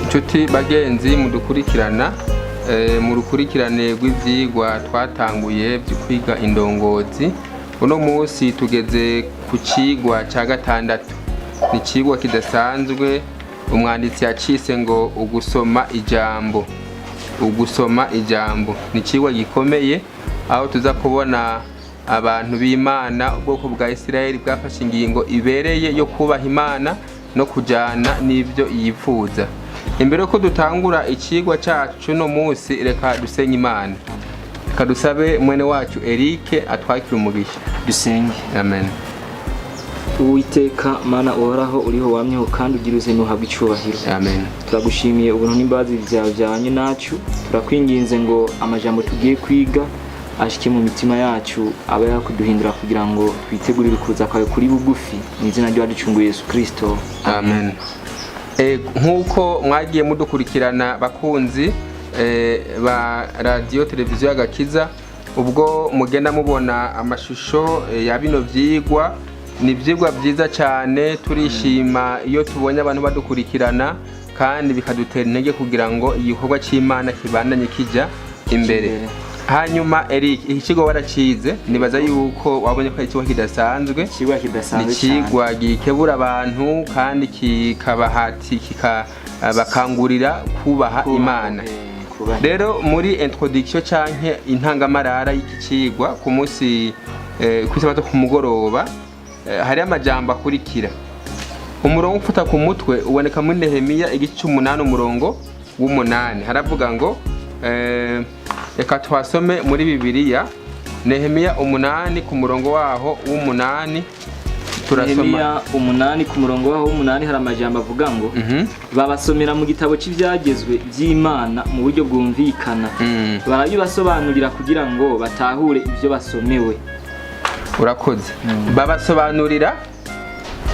Inshuti bagenzi mudukurikirana mu rukurikirane rw'ivyigwa twatanguye byo kwiga indongozi. Uno munsi tugeze ku cigwa ca gatandatu. Ni cigwa kidasanzwe umwanditsi yacise ngo ugusoma ijambo. Ugusoma ijambo ni cigwa gikomeye, aho tuza kubona abantu b'Imana ubwoko bwa Isirayeli bwafashe ingingo ibereye yo kubaha Imana no kujana n'ivyo yifuza. Imbere yuko dutangura icigwa cacu no munsi, reka dusenye Imana. Reka dusabe mwene wacu Eric atwakire umugisha. Dusenge. Amen. Uwiteka Mana uhoraho uriho wamyeho kandi ugira uzima uhabwa icubahiro. Amen. Turagushimiye ubuntu n'imbabazi byawe byabanye nacu. Turakwinginze ngo amajambo tugiye kwiga ashike mu mitima yacu, abe yakuduhindura kugira ngo twitegurire kuza kwawe kuri bugufi, mu izina ry'uwaducunguye Yesu Kristo. Amen. Nkuko mwagiye mudukurikirana bakunzi ba radio televiziyo y'Agakiza, ubwo mugenda mubona amashusho ya bino vyigwa, ni vyigwa vyiza cyane. Turishima iyo tubonye abantu badukurikirana kandi bikadutera intege kugira ngo igikorwa c'Imana kibandanye kija imbere. Hanyuma Eric, ikigo waracize, nibaza yuko wabonye ko ikigo kidasanzwe. Ni cigwa gikebura abantu kandi kikabahati kikabakangurira kubaha Imana. Rero muri introduction canke intangamarara y'iki cigwa ku munsi kwisabato ku mugoroba, hari amajambo akurikira. Umurongo ufuta ku mutwe uboneka muri Nehemiya igice 8 umurongo w'8. Haravuga ngo reka twasome muri Bibiliya Nehemiya 8 ku murongo waho w'8. Turasoma Nehemiya 8 ku murongo waho w'8. Hari amajambo avuga ngo babasomera mu gitabo cy'ivyagezwe by'Imana mu buryo bwumvikana, barabibasobanurira kugira ngo batahure ivyo basomewe. Urakoze.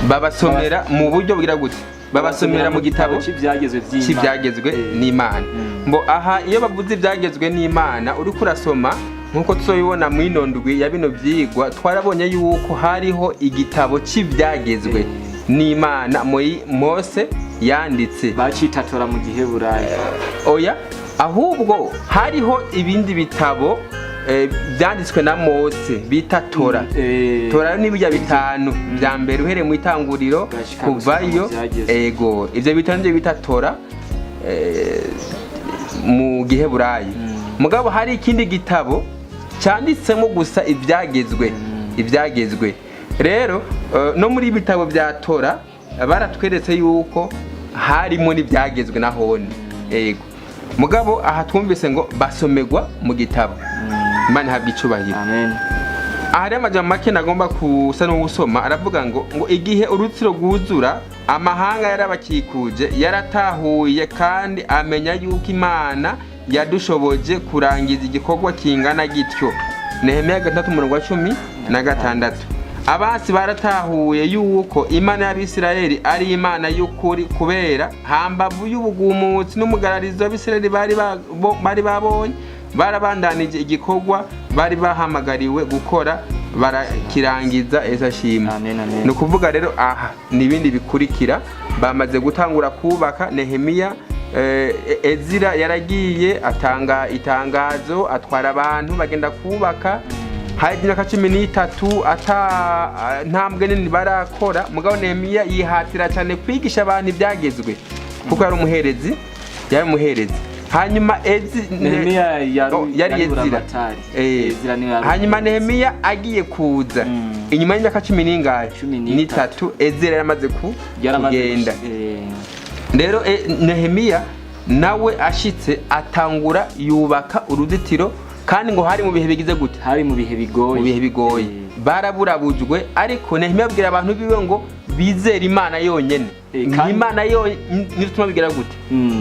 Babasomera mu buryo bwira gute? Babasomera mu gitabo cy'ivyagezwe n'Imana. Mbo aha iyo bavuze ivyagezwe n'Imana, uri kurasoma nkuko tuzoyibona mu inondwi ya bino vyigwa, twarabonye yuko hariho igitabo cy'ivyagezwe n'Imana Mose yanditse, bacitatora mu Giheburayi. Oya, ahubwo hariho ibindi bitabo byanditswe na Mose bita Tora. Tora ni bijya bitanu bya mbere uhereye mu itanguriro kuvayo. Ego, ivyo bitanu byo bita Tora mu Giheburayi. Mugabo hari ikindi gitabo cyanditsemo gusa ibyagezwe. Rero no muri bitabo bya Tora baratweretse yuko harimo n'ibyagezwe nahone. Ego, mugabo aha twumvise ngo basomerwa mu gitabo. Imana habwa icubahiro. Amen. Ahari amajambo make nagomba kusa no gusoma, aravuga ngo igihe urutsiro rwuzura, amahanga yarabakikuje yaratahuye kandi amenya yuko Imana yadushoboje kurangiza igikorwa kingana gityo. Nehemiya 3:16. Abasi baratahuye yuko Imana y'Abisirayeli ari Imana y'ukuri, kubera hambavu y'ubugumutsi n'umugararizo w'Abisirayeli bari babonye, barabandanije igikorwa bari bahamagariwe gukora, barakirangiza. Ezashima. No kuvuga rero aha nibindi bikurikira. Bamaze gutangura kubaka. Nehemiya Ezira yaragiye atanga itangazo, atwara abantu bagenda kubaka. Hari imyaka 13 ntambwe nini barakora. Mugabo Nehemiya yihatira cyane kwigisha abantu ibyagezwe kuko yari umuherezi. Hanyuma Nehemiya yari Ezira. Hanyuma Nehemiya agiye kuza inyuma y'imyaka 13 Ezira yamaze kugenda. Rero Nehemiya nawe ashitse atangura yubaka uruzitiro, kandi ngo hari mu bihe bigize gute? Hari mu bihe bigoye. Baraburabujwe, ariko Nehemiya abwira abantu biwe ngo bizere Imana yonyene. Imana nituma bigira gute?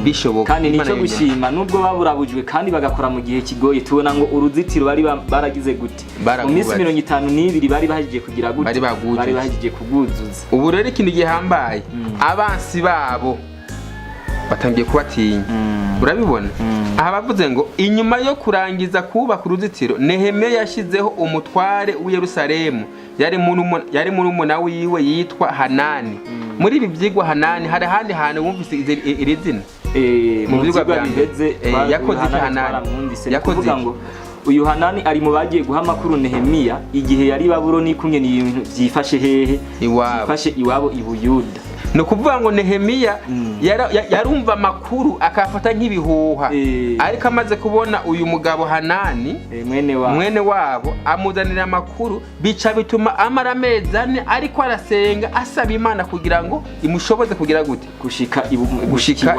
Bishoboka. Kandi nico gushima nubwo baburabujwe kandi bagakora mu gihe kigoye. Tubona ngo uruzitiro bari baragize gute? Mu minsi 52 bari bahagije kugira gute? Bari bahagije kuguzuza. Ubu rero ikintu gihambaye, abansi babo batangiye kubatinya. Urabibona? Aha bavuze ngo inyuma yo kurangiza kubaka uruzitiro, Nehemiya yashizeho umutware w'i Yerusalemu, yari murumuna wiwe yitwa Hanani. Muri ibi byigwa Hanani hari handi hantu wumvise iri zina? mu byigwa biheze yakoze Hanani yakoze ngo uyu Hanani ari mu bagiye guha amakuru Nehemiya igihe yari Babuloni kumwe n'ibintu byifashe hehe byifashe iwabo i Buyuda. No kuvuga ngo Nehemiya yarumva amakuru akafata nk'ibihuha, ariko amaze kubona uyu mugabo Hanani mwene wabo amuzanira amakuru, bica bituma amara amezi 4 ariko arasenga asaba Imana kugira ngo imushoboze kugira gute gushika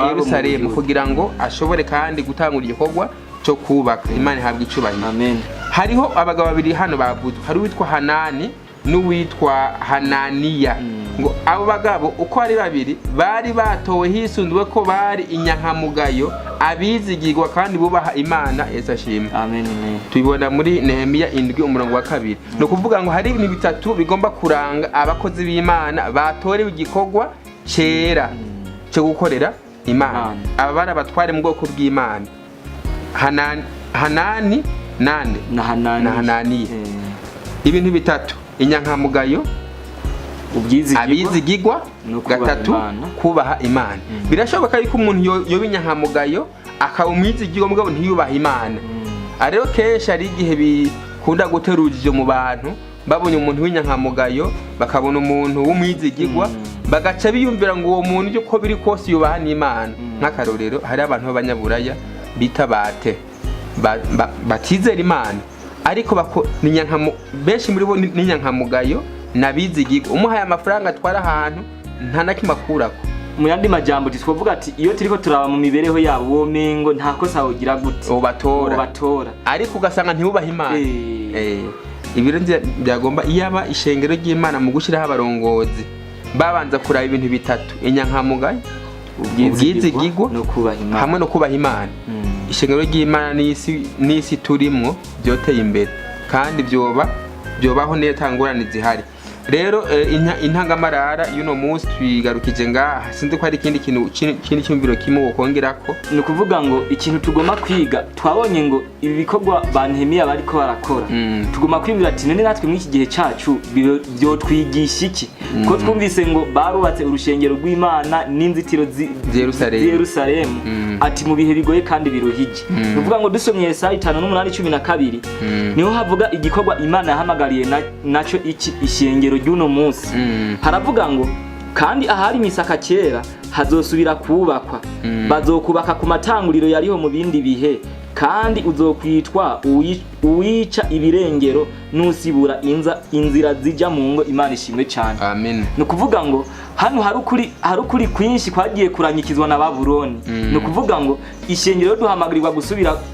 Yerusalemu, kugira ngo ashobore kandi gutangura igikorwa cyo kubaka. Imana ihabwa icubahiro. Amen. Hariho abagabo babiri hano bavuze, hari uwitwa Hanani n'uwitwa Hananiya. Ngo abo bagabo uko ari babiri bari batowe hisunduwe ko bari inyankamugayo, abizigirwa kandi bubaha Imana. Yesu ashimwe. Amen. Tubibona muri Nehemiya 7:2. No kuvuga ngo hari ibintu bitatu bigomba kuranga abakozi b'Imana batorewe igikorwa cera cyo gukorera Imana. Aba bari abatware mu bwoko bw'Imana. Hanani nande na Hananiya. Ibintu bitatu: inyankamugayo, abizigirwa, gatatu kubaha Imana. Birashoboka yuko umuntu yoba inyankamugayo akaba umwizigirwa mugabo ntiyubaha Imana. Ariko kenshi ari igihe bikunda guterujije mu bantu, babonye umuntu w'inyankamugayo bakabona umuntu w'umwizigirwa, bagaca biyumvira ngo uwo muntu uko biri kose yubaha n'Imana. Nk'akarorero, hari abantu b'abanyaburaya bita batizera Imana, ariko benshi muri bo n'inyankamugayo nabizigirwa. Umuhaye amafaranga atwara ahantu nta nakimakurako. Mu yandi majambo twovuga ati iyo turiko turaba mu mibereho yabo womengo nta kosa wogira gute ubatora, ariko ugasanga ntibubaha Imana. Ibiro byagomba iyaba ishengero ry'Imana mu gushiraho abarongozi babanza kuraba ibintu bitatu: inyankamugayo, ubwizigirwa hamwe no kubaha Imana. Ishengero ry'Imana n'isi turimwo byoteye imbere kandi byobaho neza tangorane zihari. Rero intangamarara y'uno munsi twigarukije ngaha, sinzi ko hari ikindi cyumviro kimwe wokongerako. Ni ukuvuga ngo ikintu tugomba kwiga, twabonye ngo ibi bikorwa ba Nehemiya bariko barakora, tugomba kwibwira ati none natwe muri iki gihe cacu byo twigisha iki? Ko twumvise ngo barubatse urushengero rw'Imana n'inzitiro Yerusalemu, ati mu bihe bigoye kandi biruhije. Nuvuga ngo dusomye Yesaya 5:8-12 niho havuga igikorwa Imana yahamagariye naco iki ishengero ry'uno munsi. Haravuga ngo kandi ahari imisaka kera hazosubira kubakwa, bazokubaka ku matanguriro yariho mu bindi bihe, kandi uzokwitwa uwica ibirengero nusibura inzira zija mu ngo. Imana ishimwe cyane. Amen. No kuvuga ngo hano harukuri kwinshi kwagiye kuranyikizwa na Babuloni. No kuvuga ngo ishengero duhamagarirwa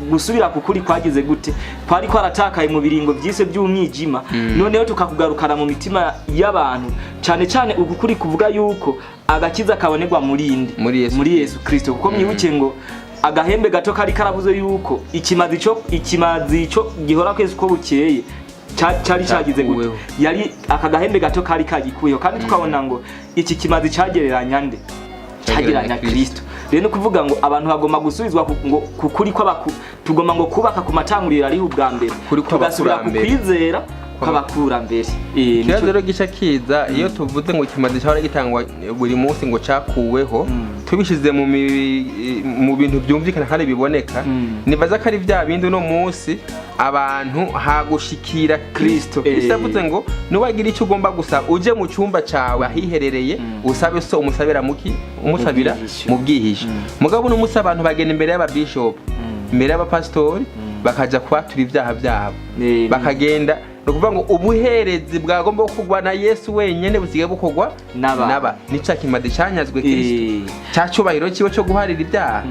gusubira kukuri kwagize gute, kwari kwaratakaye mu biringo byise by'umwijima, noneho tukakugarukana mu mitima y'abantu, cyane ukukuri kuvuga yuko agakiza kabonerwa muri Yesu Kristo. Kuko mwibuke ngo agahembe gato kari karavuze yuko ikimazi cyo gihora kwese uko bukeye cyari cyagize gute, yari akagahembe gato kari kagikuyeho, kandi tukabona ngo iki kimazi cyagereranya nde, cyagereranya Kristo. Rero no kuvuga ngo abantu bagomba gusubizwa ngo kukuri tugomba ngo kubaka ku matanguriro ari ubwa mbere, tugasubira ku kwizera kw'abakura mbere. Kibazo rero gica kiza iyo tuvuze ngo ikimazi cyahora gitangwa buri munsi ngo cakuweho, tubishize mu bintu byumvikana kandi biboneka, nibaza ko ari bya bindi no munsi abantu hagushikira Kristo. Kristo avuze ngo nuwagira icyo ugomba gusaba uje mu cyumba cawe ahiherereye, usabe so umusabira mu bwihisho. Mugabo n'umusaba abantu bagenda imbere y'ababishop, imbere y'abapastori, bakaja kwatura ibyaha byabo, bakagenda. Nukuvuga ngo ubuherezi bwagomba kugwa na Yesu wenyene busigaye bukogwa naba nica kimazi cyanyazwe Kristo, cyacubahiro kiwe cyo guharira ibyaha.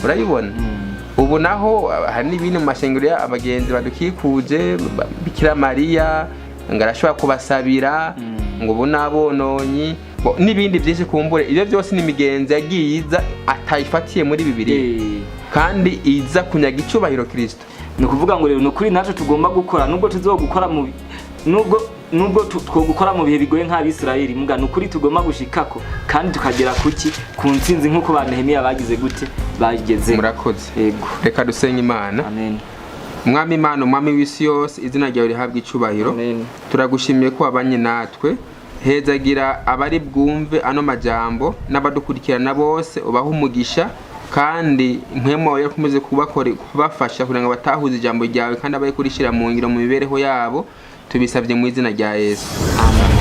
Urayibona? Ubu naho hari n'ibindi mu mashengero abagenzi badukikuje, Bikira Mariya ngarashobora kubasabira ngo bunabononyi n'ibindi byinshi kumbure. Ibyo byose ni imigenzi yagiye iza atayifatiye muri Bibiliya, kandi iza kunyaga icubahiro Kristo. Ni ukuvuga ngo rero nukuri naco tugomba gukora, nubwo tuzogukora nubwo twogukora mu bihe bigoye nk'Abisirayeli, muga nukuri tugomba gushikako kandi tukagera kuki ku ntsinzi nk'uko ba Nehemiya bagize gute bageze. Murakoze. Yego. Reka dusenye Imana. Amen. Mwami Imana, Mwami w'isi yose, izina ryawe rihabwa icubahiro. Amen. Turagushimiye ko wabanye natwe. Hezagira abari bwumve ano majambo n'abadukurikirana bose, ubaha umugisha kandi mpwemu wawe yakomeze kubafasha kugira ngo batahuze ijambo ryawe kandi abaye kurishira mu ngiro mu mibereho yabo, tubisabye mu izina rya Yesu, amen.